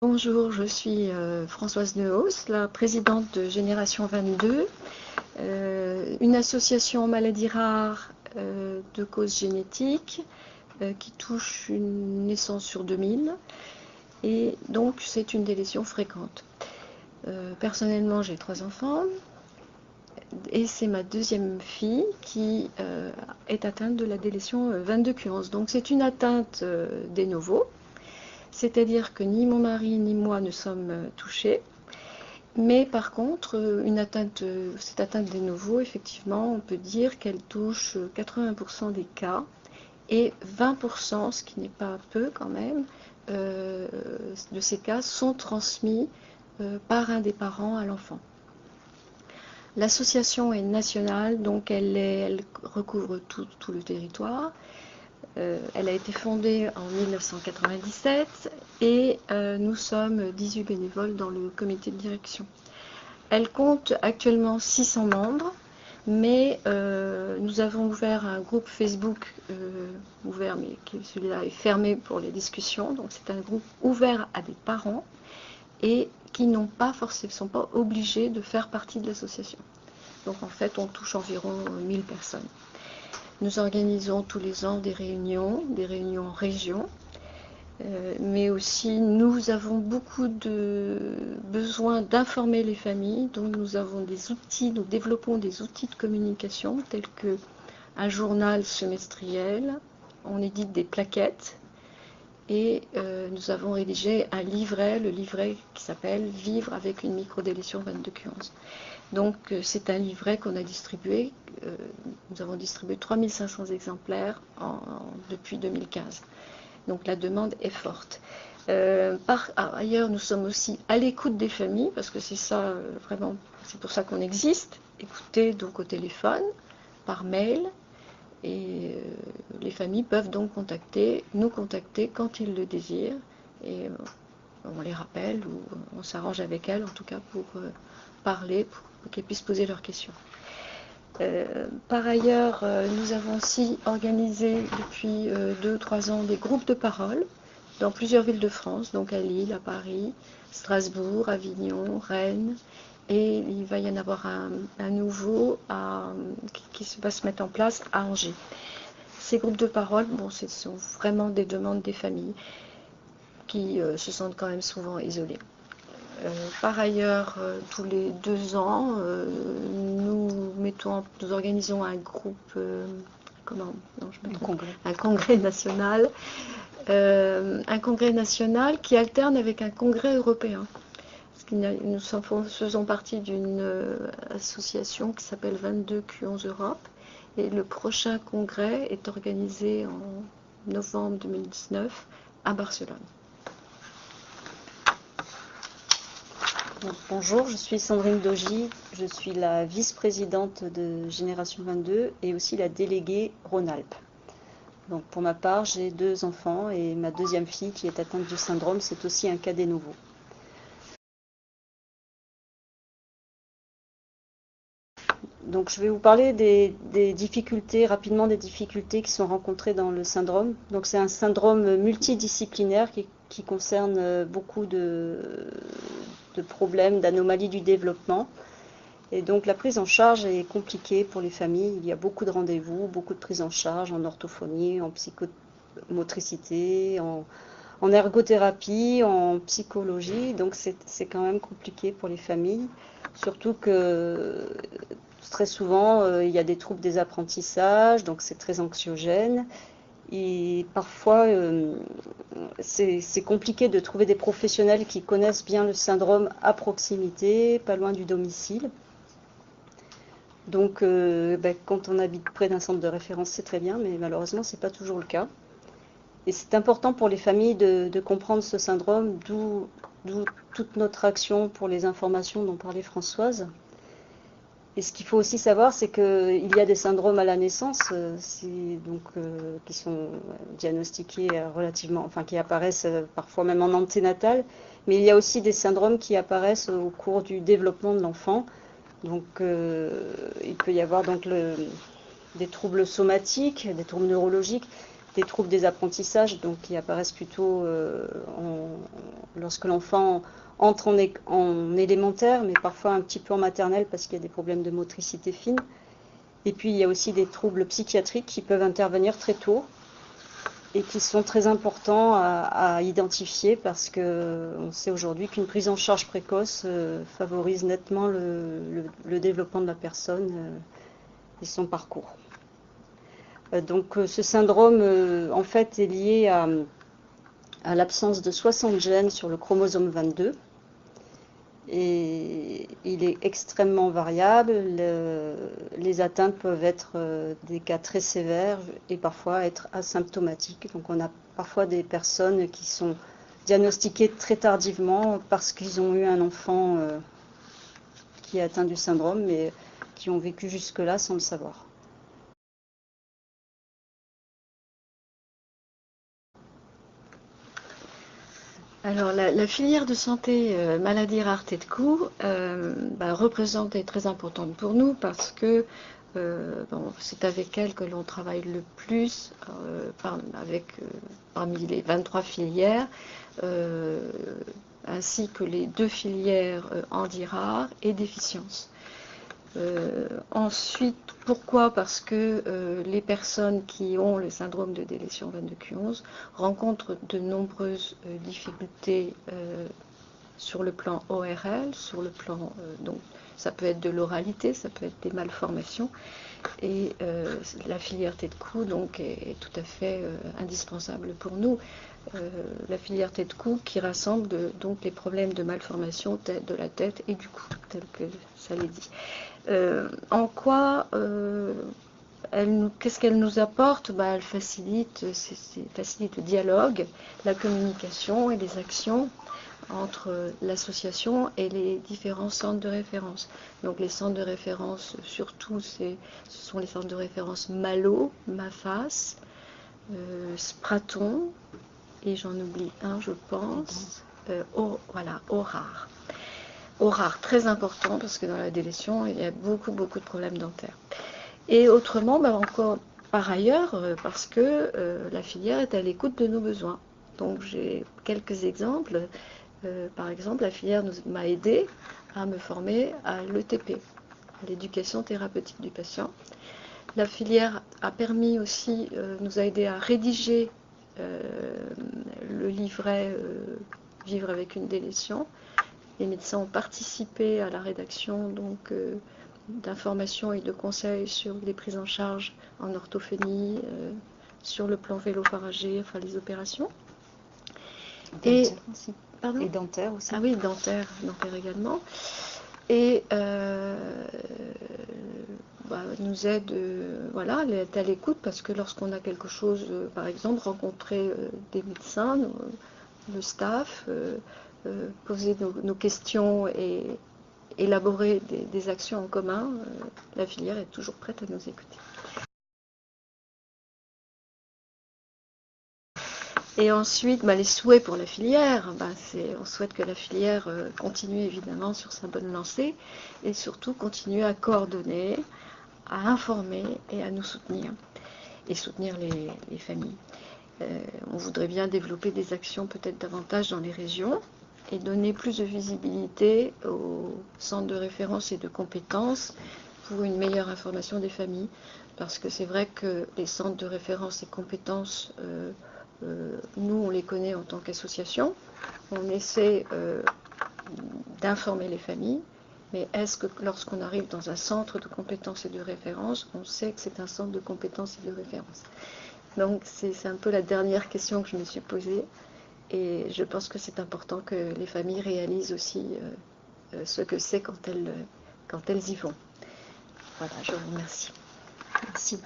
Bonjour, je suis Françoise Neuhaus, la présidente de Génération 22, une association maladies rares de cause génétique qui touche une naissance sur 2000 et donc c'est une délétion fréquente. Personnellement, j'ai 3 enfants et c'est ma deuxième fille qui est atteinte de la délétion 22q11. Donc c'est une atteinte de novo. C'est-à-dire que ni mon mari ni moi ne sommes touchés. Mais par contre, cette atteinte de novo, effectivement, on peut dire qu'elle touche 80% des cas et 20%, ce qui n'est pas peu quand même, de ces cas sont transmis par un des parents à l'enfant. L'association est nationale, donc elle recouvre tout le territoire. Elle a été fondée en 1997 et nous sommes 18 bénévoles dans le comité de direction. Elle compte actuellement 600 membres, mais nous avons ouvert un groupe Facebook ouvert, mais celui-là est fermé pour les discussions. Donc c'est un groupe ouvert à des parents et qui n'ont pas forcément, sont pas obligés de faire partie de l'association. Donc en fait, on touche environ 1000 personnes. Nous organisons tous les ans des réunions en région, mais aussi nous avons beaucoup de besoin d'informer les familles, donc nous avons des outils, nous développons des outils de communication tels que un journal semestriel, on édite des plaquettes et nous avons rédigé un livret, le livret qui s'appelle Vivre avec une microdélétion 22q11. Donc c'est un livret qu'on a distribué, nous avons distribué 3500 exemplaires depuis 2015. Donc la demande est forte. Par ailleurs, nous sommes aussi à l'écoute des familles, parce que c'est ça vraiment, c'est pour ça qu'on existe, écouter donc au téléphone, par mail, et les familles peuvent donc nous contacter quand ils le désirent, et on les rappelle ou on s'arrange avec elles, en tout cas pour parler, pour qu'elles puissent poser leurs questions. Par ailleurs, nous avons aussi organisé depuis 2-3 ans des groupes de parole dans plusieurs villes de France, donc à Lille, à Paris, Strasbourg, Avignon, Rennes, et il va y en avoir un nouveau qui va se mettre en place à Angers. Ces groupes de parole, bon, ce sont vraiment des demandes des familles qui se sentent quand même souvent isolées. Par ailleurs, tous les 2 ans, nous organisons un groupe, un congrès national, qui alterne avec un congrès européen. Nous faisons partie d'une association qui s'appelle 22q11 Europe, et le prochain congrès est organisé en novembre 2019 à Barcelone. Bonjour, je suis Sandrine Dogy, je suis la vice-présidente de Génération 22 et aussi la déléguée Rhône-Alpes. Donc pour ma part, j'ai 2 enfants et ma deuxième fille qui est atteinte du syndrome, c'est aussi un cas de novo. Donc je vais vous parler des difficultés, rapidement des difficultés qui sont rencontrées dans le syndrome. Donc c'est un syndrome multidisciplinaire qui concerne beaucoup de problèmes, d'anomalies du développement. Et donc la prise en charge est compliquée pour les familles. Il y a beaucoup de rendez-vous, beaucoup de prise en charge en orthophonie, en psychomotricité, en ergothérapie, en psychologie. Donc c'est quand même compliqué pour les familles. Surtout que très souvent, il y a des troubles des apprentissages, donc c'est très anxiogène. Et parfois, c'est compliqué de trouver des professionnels qui connaissent bien le syndrome à proximité, pas loin du domicile. Donc, quand on habite près d'un centre de référence, c'est très bien, mais malheureusement, ce n'est pas toujours le cas. Et c'est important pour les familles de comprendre ce syndrome, d'où toute notre action pour les informations dont parlait Françoise. Et ce qu'il faut aussi savoir, c'est qu'il y a des syndromes à la naissance, qui sont diagnostiqués qui apparaissent parfois même en anténatal, mais il y a aussi des syndromes qui apparaissent au cours du développement de l'enfant. Donc, il peut y avoir donc des troubles somatiques, des troubles neurologiques, des troubles des apprentissages, donc qui apparaissent plutôt lorsque l'enfant entre en élémentaire, mais parfois un petit peu en maternelle parce qu'il y a des problèmes de motricité fine. Et puis il y a aussi des troubles psychiatriques qui peuvent intervenir très tôt et qui sont très importants à identifier parce qu'on sait aujourd'hui qu'une prise en charge précoce favorise nettement le développement de la personne et son parcours. Donc ce syndrome en fait est lié à l'absence de 60 gènes sur le chromosome 22 et il est extrêmement variable. Les atteintes peuvent être des cas très sévères et parfois être asymptomatiques. Donc on a parfois des personnes qui sont diagnostiquées très tardivement parce qu'ils ont eu un enfant qui est atteint du syndrome mais qui ont vécu jusque-là sans le savoir. Alors, la filière de santé maladies rares tête de cou représente et est très importante pour nous parce que c'est avec elle que l'on travaille le plus, parmi les 23 filières, ainsi que les 2 filières handies rares et déficiences. Ensuite, pourquoi? Parce que les personnes qui ont le syndrome de délétion 22q11 rencontrent de nombreuses difficultés sur le plan ORL, sur le plan, donc ça peut être de l'oralité, ça peut être des malformations, et la filière tête de cou donc est tout à fait indispensable pour nous. La filière tête de cou qui rassemble donc les problèmes de malformation de la tête et du cou, tel que ça l'est dit. En quoi qu'est-ce qu'elle nous apporte? Elle facilite le dialogue, la communication et les actions entre l'association et les différents centres de référence. Donc les centres de référence, surtout, ce sont les centres de référence Malo, Mafas, Spraton, et j'en oublie un, je pense, ORAR. ORAR, très important parce que dans la délétion, il y a beaucoup de problèmes dentaires. Et autrement, encore par ailleurs, parce que la filière est à l'écoute de nos besoins. Donc j'ai quelques exemples. Par exemple, la filière m'a aidé à me former à l'ETP, à l'éducation thérapeutique du patient. La filière a permis aussi, nous a aidé à rédiger le livret Vivre avec une délétion. Les médecins ont participé à la rédaction d'informations et de conseils sur les prises en charge en orthophonie, sur le plan vélo-pharyngé, enfin les opérations. Et dentaire aussi. Ah oui, dentaire également. Et nous aide, elle est à l'écoute parce que lorsqu'on a quelque chose, par exemple, rencontrer des médecins, le staff, poser nos questions et élaborer des actions en commun, la filière est toujours prête à nous écouter. Et ensuite, les souhaits pour la filière, on souhaite que la filière continue évidemment sur sa bonne lancée et surtout continue à coordonner, à informer et à nous soutenir, et soutenir les familles. On voudrait bien développer des actions peut-être davantage dans les régions et donner plus de visibilité aux centres de référence et de compétences pour une meilleure information des familles. Parce que c'est vrai que les centres de référence et compétences, nous on les connaît en tant qu'association, on essaie d'informer les familles, mais est-ce que lorsqu'on arrive dans un centre de compétences et de référence, on sait que c'est un centre de compétences et de référence? Donc c'est un peu la dernière question que je me suis posée, et je pense que c'est important que les familles réalisent aussi ce que c'est quand elles y vont. Voilà, je vous remercie. Merci.